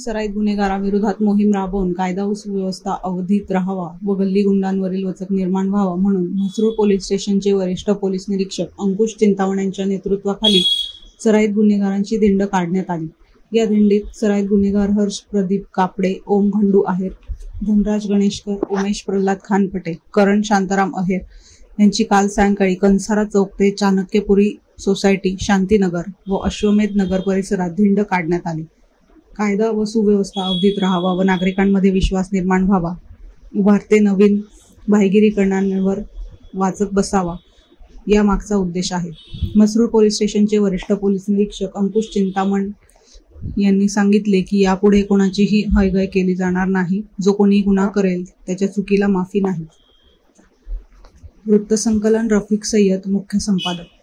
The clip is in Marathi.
सराईत गुन्हेगाराविरोधात मोहीम राबवून कायदा व सुव्यवस्था अवधीत राहावा व गल्ली गुंडांवरील वचक निर्माण व्हावा म्हणून म्हसरूळ पोलीस स्टेशनचे वरिष्ठ पोलीस निरीक्षक अंकुश चिंतामण यांच्या नेतृत्वाखाली सराईत गुन्हेगारांची दिंड काढण्यात आली। या दिंडीत सराईत गुन्हेगार हर्ष प्रदीप कापडे, ओम खंडू आहेर, धनराज गणेशकर, उमेश प्रल्हाद खानपटे, करण शांताराम आहेर यांची काल सायंकाळी कंसारा चौक ते चाणक्यपुरी सोसायटी, शांतीनगर व अश्वमेध नगर परिसरात दिंड काढण्यात आली। कायदा व सुव्यवस्था अवधीत राहावा व नागरिकांमध्ये विश्वास निर्माण व्हावा, उभारते नवीन बाहेगिरीकरणांवर वाचक बसावा या मागचा उद्देश आहे। म्हसरूळ पोलीस स्टेशनचे वरिष्ठ पोलीस निरीक्षक अंकुश चिंतामण यांनी सांगितले की यापुढे कोणाचीही हयगय केली जाणार नाही। जो कोणी गुन्हा करेल त्याच्या चुकीला माफी नाही। वृत्तसंकलन रफिक सय्यद, मुख्य संपादक।